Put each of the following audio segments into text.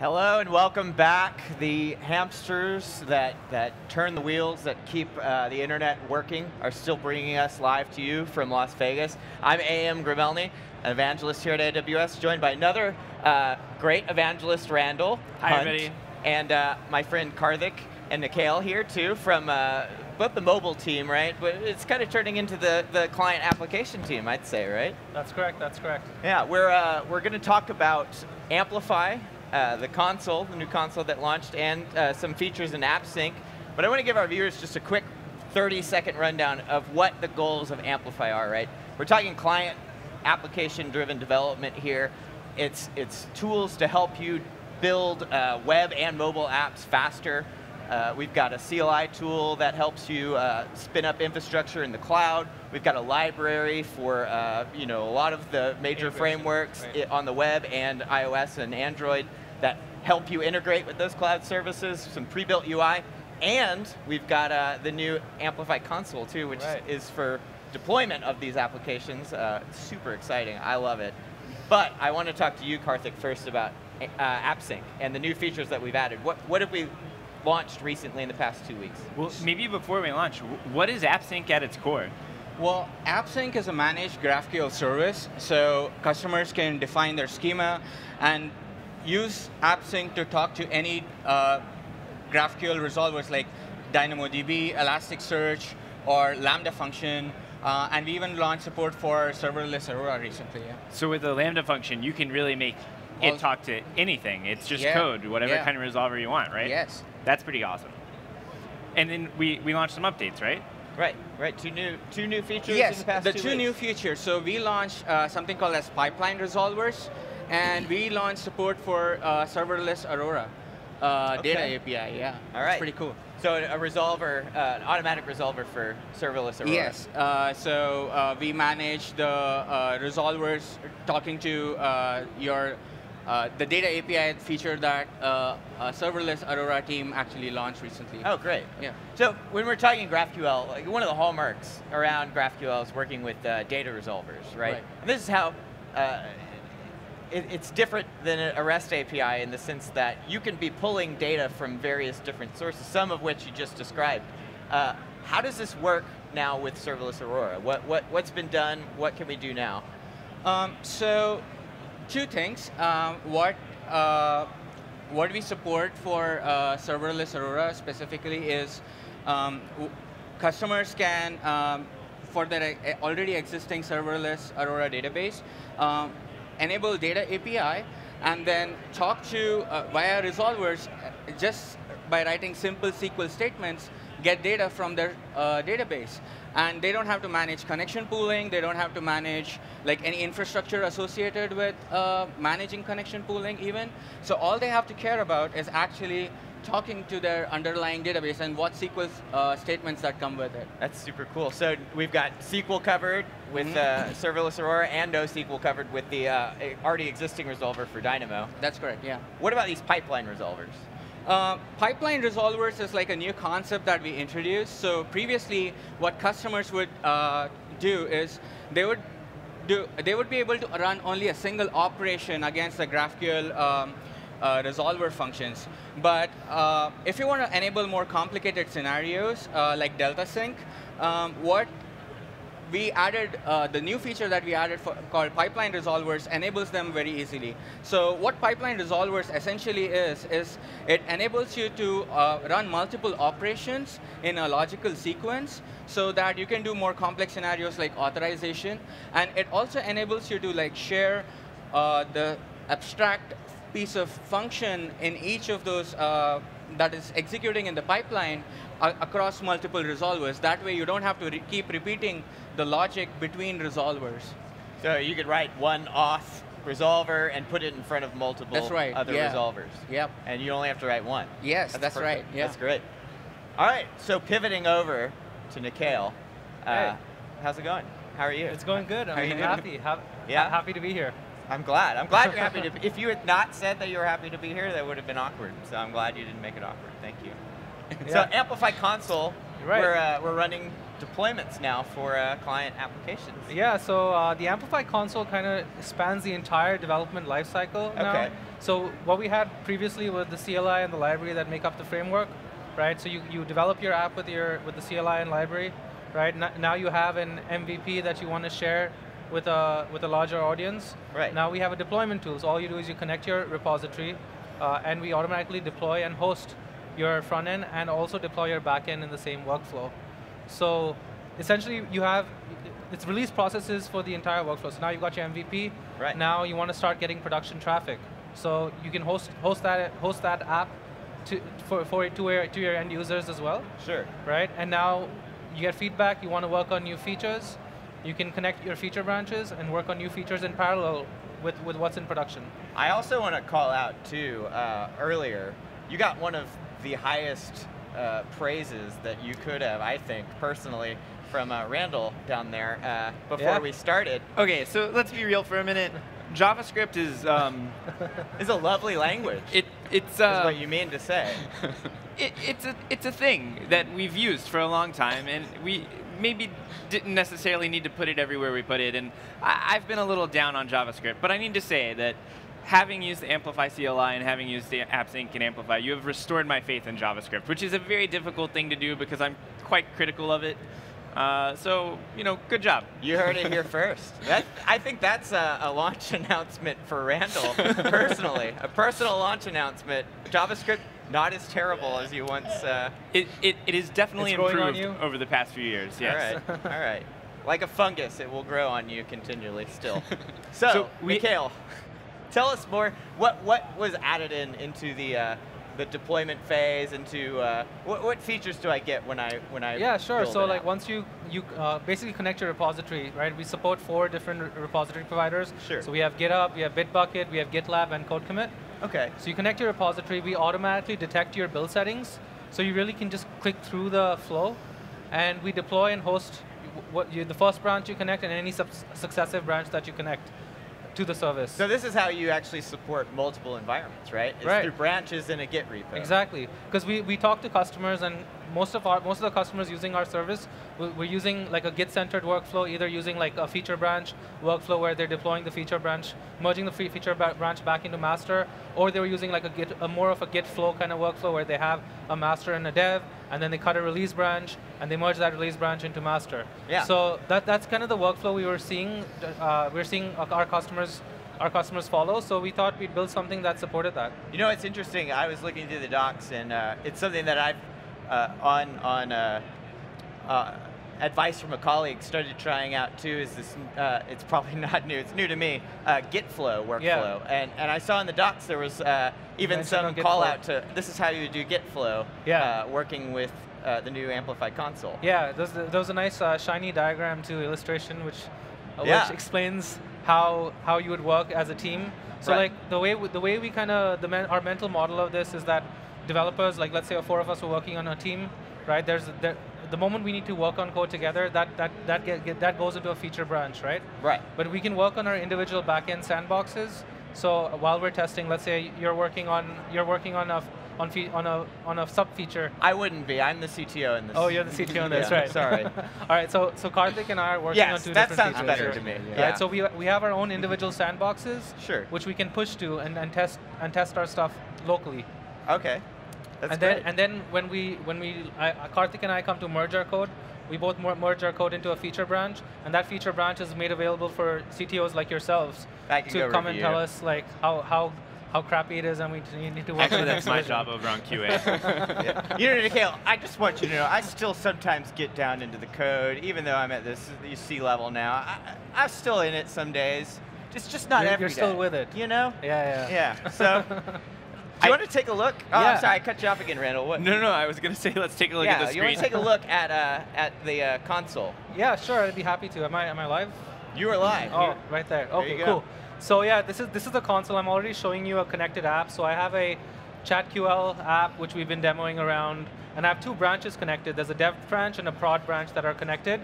Hello and welcome back. The hamsters that turn the wheels, that keep the internet working, are still bringing us live to you from Las Vegas. I'm A.M. Gravelny, an evangelist here at AWS, joined by another great evangelist, Randall. Hi, Hunt, everybody. And my friend Karthik and Nikhil here too from both the mobile team, right? But it's kind of turning into the client application team, I'd say, right? That's correct, that's correct. Yeah, we're going to talk about Amplify, the console, the new console that launched, and some features in AppSync. But I want to give our viewers just a quick 30-second rundown of what the goals of Amplify are, right? We're talking client application-driven development here. It's tools to help you build web and mobile apps faster. We've got a CLI tool that helps you spin up infrastructure in the cloud. We've got a library for a lot of the major frameworks on the web and iOS and Android that help you integrate with those cloud services, some pre-built UI. And we've got the new Amplify Console too, which is for deployment of these applications. It's super exciting, I love it. But I want to talk to you, Karthik, first about AppSync and the new features that we've added. What have we launched recently in the past 2 weeks? Well, maybe before we launch, what is AppSync at its core? Well, AppSync is a managed GraphQL service, so customers can define their schema and use AppSync to talk to any GraphQL resolvers like DynamoDB, Elasticsearch, or Lambda function. And we even launched support for serverless Aurora recently. Yeah. So with the Lambda function, you can really make it talk to anything. It's just code, whatever kind of resolver you want, right? Yes. That's pretty awesome. And then we launched some updates, right? Right. Two new features Yes, in the past 2 weeks. the two new features. So we launched something called as pipeline resolvers, and we launched support for serverless Aurora data API. Yeah. All right. It's pretty cool. So a resolver, an automatic resolver for serverless Aurora. Yes. So we manage the resolvers talking to the data API feature that serverless Aurora team actually launched recently. Oh, great. Yeah. So when we're talking GraphQL, like one of the hallmarks around GraphQL is working with data resolvers, right? And this is how it's different than a REST API in the sense that you can be pulling data from various different sources, some of which you just described. How does this work now with serverless Aurora? What's been done? What can we do now? So two things. What we support for serverless Aurora specifically is customers can, for their already existing serverless Aurora database, enable data API and then talk to, via resolvers, just by writing simple SQL statements, get data from their database. And they don't have to manage connection pooling. They don't have to manage like any infrastructure associated with managing connection pooling even. So all they have to care about is actually talking to their underlying database and what SQL statements that come with it. That's super cool. So we've got SQL covered with serverless Aurora and NoSQL covered with the already existing resolver for Dynamo. That's correct, yeah. What about these pipeline resolvers? Pipeline resolvers is like a new concept that we introduced. So previously, what customers would do is they would be able to run only a single operation against the GraphQL resolver functions. But if you want to enable more complicated scenarios like Delta Sync, what we added, the new feature that we added called pipeline resolvers enables them very easily. So what pipeline resolvers essentially is it enables you to run multiple operations in a logical sequence so that you can do more complex scenarios like authorization. And it also enables you to like share the abstract piece of function in each of those that is executing in the pipeline across multiple resolvers. That way you don't have to keep repeating the logic between resolvers. So you could write one auth resolver and put it in front of multiple other resolvers. Yep. And you only have to write one. Yes, that's right. Yeah. That's great. All right, so pivoting over to Nikhil. Hey. How's it going? How are you? It's going good. I'm happy. Happy to be here. I'm glad. I'm glad you're happy to be. If you had not said that you were happy to be here, that would have been awkward. So I'm glad you didn't make it awkward. Thank you. So Amplify Console, we're running deployments now for client applications. Yeah, so the Amplify console kind of spans the entire development lifecycle now. So what we had previously was the CLI and the library that make up the framework, right? So you develop your app with the CLI and library, right? Now you have an MVP that you want to share with a larger audience. Right. Now we have a deployment tool. So all you do is you connect your repository, and we automatically deploy and host your front end and also deploy your back end in the same workflow. So essentially you have, it's release processes for the entire workflow. So now you've got your MVP. Right. Now you want to start getting production traffic. So you can host that app to your end users as well. Sure. Right. And now you get feedback. You want to work on new features. You can connect your feature branches and work on new features in parallel with what's in production. I also want to call out too. Earlier, you got one of the highest praises that you could have, I think, personally, from Randall down there before we started. Okay, so let's be real for a minute. JavaScript is is a lovely language. It's what you mean to say. it's a thing that we've used for a long time, and we maybe didn't necessarily need to put it everywhere we put it. And I've been a little down on JavaScript, but I need to say that having used the Amplify CLI and having used the AppSync and Amplify, you have restored my faith in JavaScript, which is a very difficult thing to do because I'm quite critical of it. So, good job. You heard it here first. I think that's a launch announcement for Randall, personally. A personal launch announcement. JavaScript, not as terrible as you once... It is definitely improved over the past few years, yes. All right. Like a fungus, it will grow on you continually still. So Mikhail, tell us more. What was added into the deployment phase? Into what features do I get when I Yeah, sure. So like app? once you basically connect your repository, right? We support 4 different repository providers. Sure. So we have GitHub, we have Bitbucket, we have GitLab, and CodeCommit. Okay. So you connect your repository. We automatically detect your build settings. So you really can just click through the flow, and we deploy and host the first branch you connect and any successive branch that you connect to the service. So this is how you actually support multiple environments, right? It's through branches in a Git repo. Exactly, because we talk to customers, and most of the customers using our service, we're using like a Git-centered workflow, either using like a feature branch workflow where they're deploying the feature branch, merging the feature branch back into master, or they were using like more of a Git flow kind of workflow where they have a master and a dev, and then they cut a release branch, and they merge that release branch into master. Yeah. So that's kind of the workflow we were seeing. We're seeing our customers follow. So we thought we'd build something that supported that. You know, it's interesting. I was looking through the docs, and it's something that I've on advice from a colleague started trying out too. Is this? It's probably not new. It's new to me. Git flow workflow, yeah. and I saw in the docs there was even some call out to this is how you do Git flow. Yeah. Working with the new Amplify console. Yeah, there was a nice shiny diagram to illustration which explains how you would work as a team. So like the way we kind of our mental model of this is that developers, like let's say 4 of us were working on a team, right? The moment we need to work on code together, that goes into a feature branch, right? Right. But we can work on our individual backend sandboxes. So while we're testing, let's say you're working on a sub feature. I wouldn't be. I'm the CTO in this. Oh, you're the CTO in this, right? Sorry. All right. So Karthik and I are working on 2 different features. Yes, that sounds better to me. Yeah. Right. So we have our own individual sandboxes, which we can push to and test our stuff locally. Okay. That's great. And then when Karthik and I come to merge our code, we both merge our code into a feature branch, and that feature branch is made available for CTOs like yourselves to come and tell us like how crappy it is, and we need to work. Actually, that's my job over on QA. Yeah. You know, Nikhil, I just want you to know, I still sometimes get down into the code, even though I'm at this C level now. I'm still in it some days. It's just not every day. You're still with it. You know? Yeah. So. Do you want to take a look? Oh, I'm sorry, I cut you off again, Randall. What? No, I was going to say let's take a look at the screen. You want to take a look at the console? Yeah, sure, I'd be happy to. Am I live? You are live. Oh, right there. Okay, cool. So yeah, this is the console. I'm already showing you a connected app. So I have a ChatQL app which we've been demoing around, and I have 2 branches connected. There's a dev branch and a prod branch that are connected.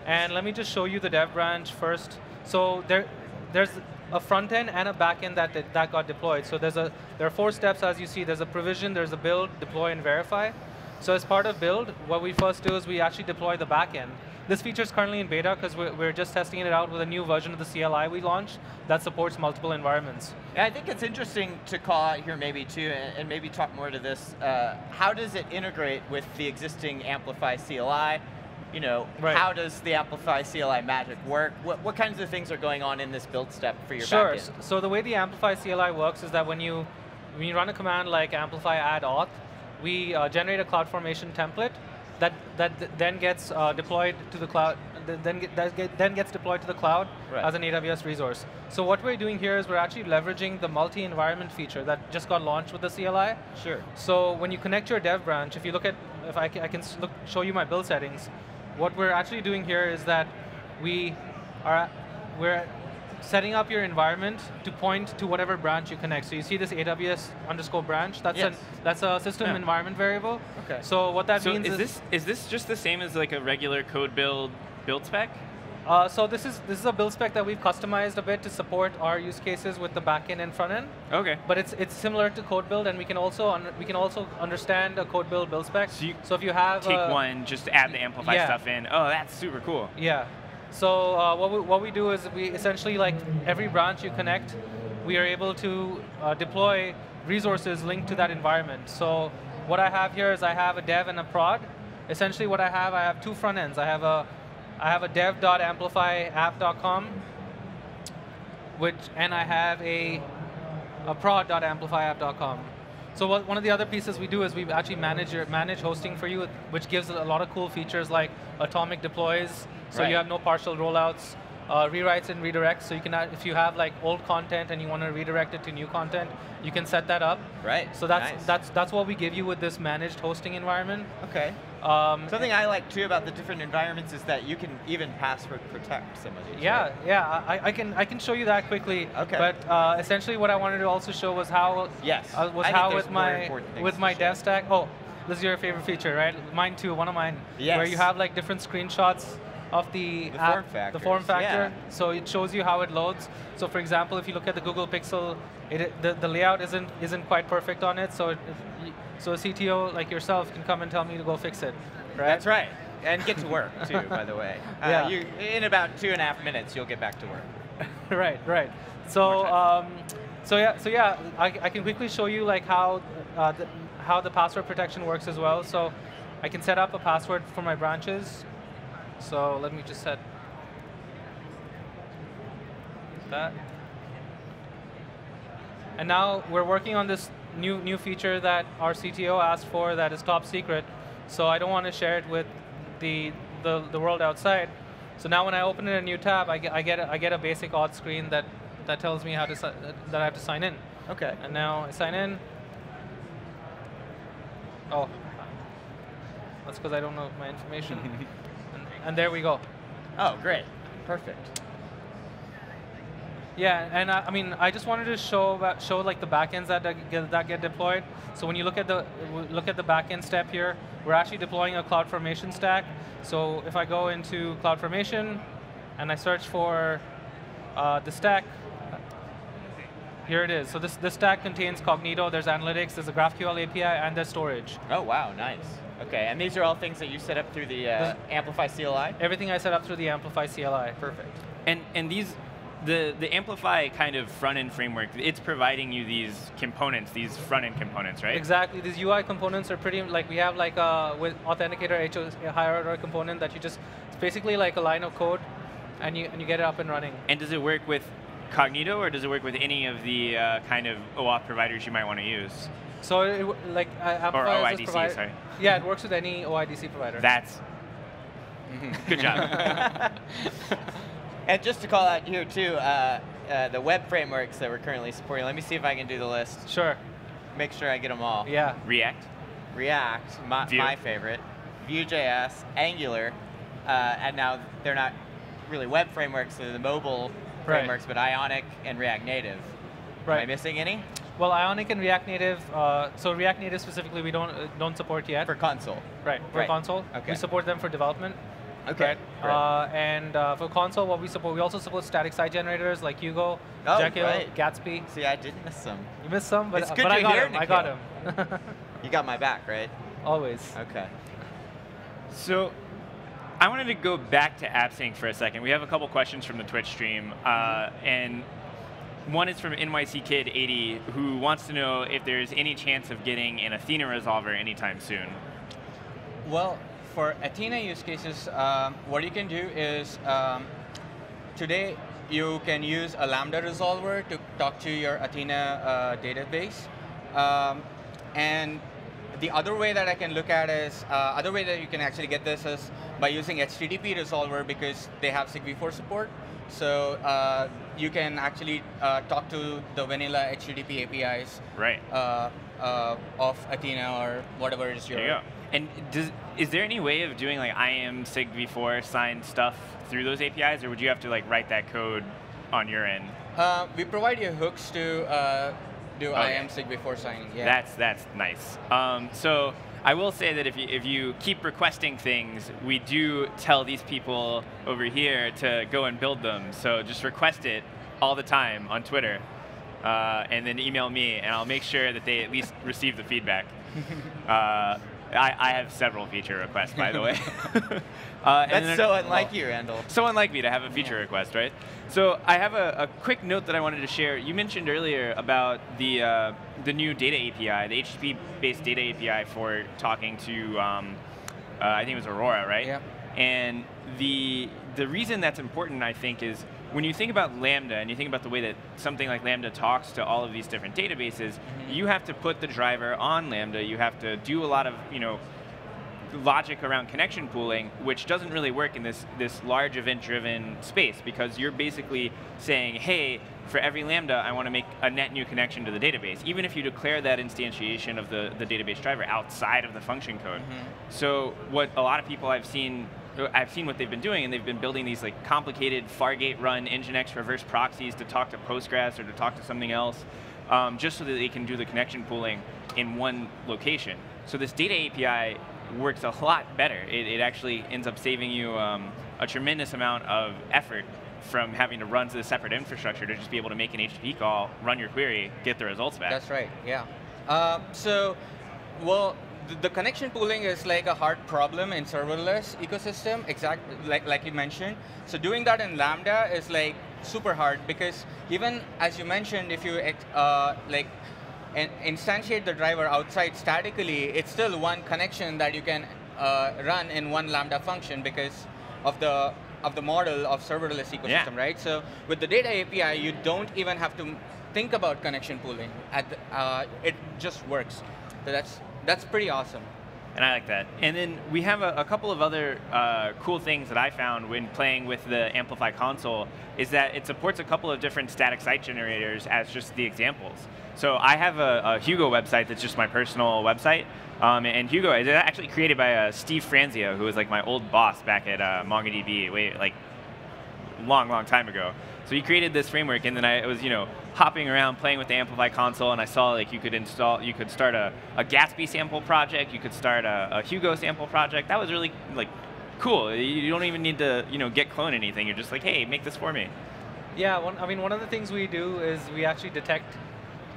And let me just show you the dev branch first. So there's a front end and a back end that got deployed. So there are 4 steps, as you see. There's a provision, there's a build, deploy, and verify. So as part of build, what we first do is we actually deploy the backend. This feature is currently in beta because we're just testing it out with a new version of the CLI we launched that supports multiple environments. Yeah, I think it's interesting to call out here maybe too, and maybe talk more to this. How does it integrate with the existing Amplify CLI? You know, how does the Amplify CLI magic work? What kinds of things are going on in this build step for your backend? Sure. So the way the Amplify CLI works is that when you run a command like amplify add auth, we generate a CloudFormation template that then gets deployed to the cloud. Then gets deployed to the cloud as an AWS resource. So what we're doing here is we're actually leveraging the multi-environment feature that just got launched with the CLI. Sure. So when you connect your dev branch, if you look at, if I can show you my build settings, what we're actually doing here is that we're setting up your environment to point to whatever branch you connect. So you see this AWS_branch. That's a system environment variable. Okay. So what that means is this just the same as like a regular code build spec? So this is a build spec that we've customized a bit to support our use cases with the backend and front end. Okay. But it's similar to code build, and we can also understand a code build spec. So if you have take one, just add the Amplify stuff in. Oh, that's super cool. Yeah. So what we do is we essentially, like every branch you connect, we are able to deploy resources linked to that environment. So what I have here is I have a dev and a prod. Essentially what I have two front ends. I have a dev.amplifyapp.com, and I have a prod.amplifyapp.com. So one of the other pieces we do is we actually manage hosting for you, which gives a lot of cool features like atomic deploys, so you have no partial rollouts, rewrites and redirects. So you can add, if you have like old content and you want to redirect it to new content, you can set that up. Right. So that's what we give you with this managed hosting environment. Okay. Something I like too about the different environments is that you can even password protect some of these. Yeah, right? yeah. I can show you that quickly. Okay. But essentially, what I wanted to also show was how with my dev stack. Oh, this is your favorite feature, right? Mine too. One of mine. Yes. Where you have like different screenshots of the app, the form factor. Yeah. So it shows you how it loads. So for example, if you look at the Google Pixel, the layout isn't quite perfect on it. So so a CTO like yourself can come and tell me to go fix it. Right? That's right. And get to work too, by the way. In about 2.5 minutes, you'll get back to work. Right. So I can quickly show you like how the password protection works as well. So I can set up a password for my branches. So let me just set that. And now we're working on this new feature that our CTO asked for that is top secret. So I don't want to share it with the world outside. So now when I open in a new tab, I get a basic auth screen that tells me that I have to sign in. Okay. And now I sign in. Oh, that's because I don't know my information. and there we go. Oh, great. Perfect. Yeah, and I mean, I just wanted to show like the backends that get deployed. So when you look at the backend step here, we're actually deploying a CloudFormation stack. So if I go into CloudFormation and I search for the stack, here it is. So this stack contains Cognito, there's analytics, there's a GraphQL API, and there's storage. Oh wow, nice. Okay, and these are all things that you set up through the Amplify CLI? Everything I set up through the Amplify CLI. Perfect. And these. The Amplify kind of front-end framework, it's providing you these components, these front-end components, right? Exactly. These UI components are pretty, like we have like with Authenticator a higher order component that you just, it's basically like a line of code and you get it up and running. And does it work with Cognito or does it work with any of the kind of OAuth providers you might want to use? So Amplify or OIDC, sorry. Yeah, it works with any OIDC provider. That's good job. And just to call out here too, the web frameworks that we're currently supporting. Let me see if I can do the list. Sure. Make sure I get them all. Yeah. React, my favorite. Vue.js, Angular, and now they're not really web frameworks, they're the mobile frameworks, but Ionic and React Native. Right. Am I missing any? Well, Ionic and React Native, so React Native specifically we don't support yet. For console. Right, for console. Okay. We support them for development. Okay. Right. And for console, what we also support static site generators like Hugo, Jekyll, Gatsby. See, I did miss some. You missed some, but it's good I got hear, him. I got him. You got my back, right? Always. Okay. So I wanted to go back to AppSync for a second. We have a couple questions from the Twitch stream, and one is from NYC Kid 80, who wants to know if there's any chance of getting an Athena Resolver anytime soon. Well, for Athena use cases, what you can do is today you can use a Lambda resolver to talk to your Athena database, and the other way that I can look at is, other way that you can actually get this is by using HTTP resolver, because they have SIG-v4 support. So you can actually talk to the vanilla HTTP APIs Right. Of Athena or whatever is your. There you go. And is there any way of doing like IAM SIG-v4 signed stuff through those APIs, or would you have to like write that code on your end? We provide you hooks to do IAM SIG-v4 signing. Yeah. That's nice. So I will say that if you keep requesting things, we do tell these people over here to go and build them. So just request it all the time on Twitter, and then email me, and I'll make sure that they at least receive the feedback. I have several feature requests, by the way. That's so unlike you, Randall. So unlike me to have a feature request, right? So I have a quick note that I wanted to share. You mentioned earlier about the new data API, the HTTP-based data API for talking to, I think it was Aurora, right? Yeah. And the reason that's important, I think, is when you think about Lambda and you think about the way that something like Lambda talks to all of these different databases, you have to put the driver on Lambda. You have to do a lot of logic around connection pooling, which doesn't really work in this large event-driven space, because you're basically saying, hey, for every Lambda, I want to make a net new connection to the database, even if you declare that instantiation of the database driver outside of the function code. So what a lot of people I've seen what they've been doing, and they've been building these like complicated Fargate run Nginx reverse proxies to talk to Postgres or to talk to something else, just so that they can do the connection pooling in one location. So this data API works a lot better. It actually ends up saving you a tremendous amount of effort from having to run to the separate infrastructure to just be able to make an HTTP call, run your query, get the results back. That's right, yeah. Well, the connection pooling is like a hard problem in serverless ecosystem, like you mentioned. So doing that in Lambda is like super hard, because even as you mentioned, if you instantiate the driver outside statically, it's still one connection that you can run in one Lambda function because of the model of serverless ecosystem, right? So with the data API, you don't even have to think about connection pooling. It just works. So that's pretty awesome. And I like that. And then we have a couple of other cool things that I found when playing with the Amplify console, is that it supports a couple of different static site generators as just the examples. So I have a Hugo website that's just my personal website. And Hugo is actually created by Steve Franzia, who was like my old boss back at MongoDB, like long time ago. So he created this framework, and then I was hopping around playing with the Amplify console, and I saw like you could start a Gatsby sample project, you could start a Hugo sample project. That was really like cool. You don't even need to get clone anything. You're just like, hey, make this for me. Yeah, one of the things we do is we actually detect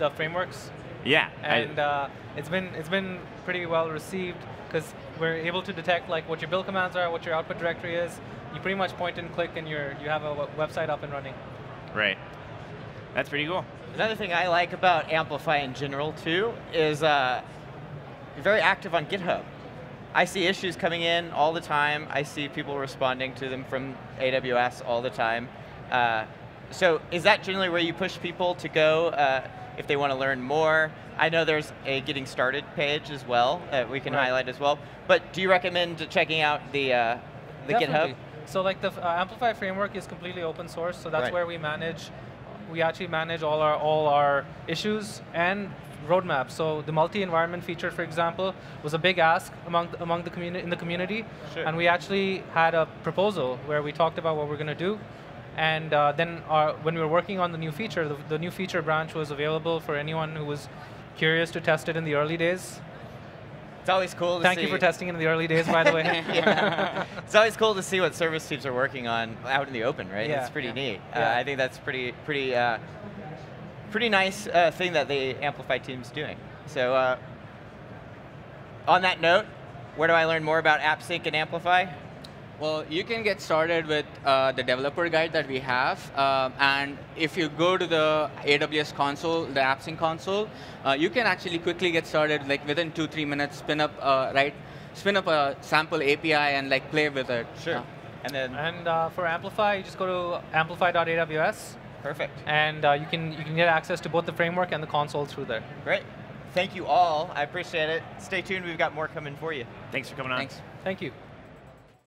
the frameworks. Yeah, and it's been pretty well received, because we're able to detect like what your build commands are, what your output directory is. You pretty much point and click, and you have a website up and running. Right. That's pretty cool. Another thing I like about Amplify in general too is you're very active on GitHub. I see issues coming in all the time. I see people responding to them from AWS all the time. So is that generally where you push people to go if they want to learn more? I know there's a getting started page as well that we can highlight as well. But do you recommend checking out the GitHub? So like the Amplify framework is completely open source, so that's where we manage. We actually manage all our issues and roadmaps. So the multi-environment feature, for example, was a big ask among the community, and we actually had a proposal where we talked about what we're going to do. And then when we were working on the new feature, the new feature branch was available for anyone who was curious to test it in the early days. It's always cool to see. Thank you for testing in the early days, by the way. It's always cool to see what service teams are working on out in the open, right? Yeah. It's pretty neat. Yeah. I think that's pretty nice thing that the Amplify team's doing. So on that note, where do I learn more about AppSync and Amplify? Well, you can get started with the developer guide that we have. And if you go to the AWS console, the AppSync console, you can actually quickly get started, like within 2-3 minutes, spin up a sample API and like play with it. Sure. And then for Amplify, you just go to amplify.aws. Perfect. And you can get access to both the framework and the console through there. Great. Thank you all. I appreciate it. Stay tuned. We've got more coming for you. Thanks for coming on. Thanks. Thank you.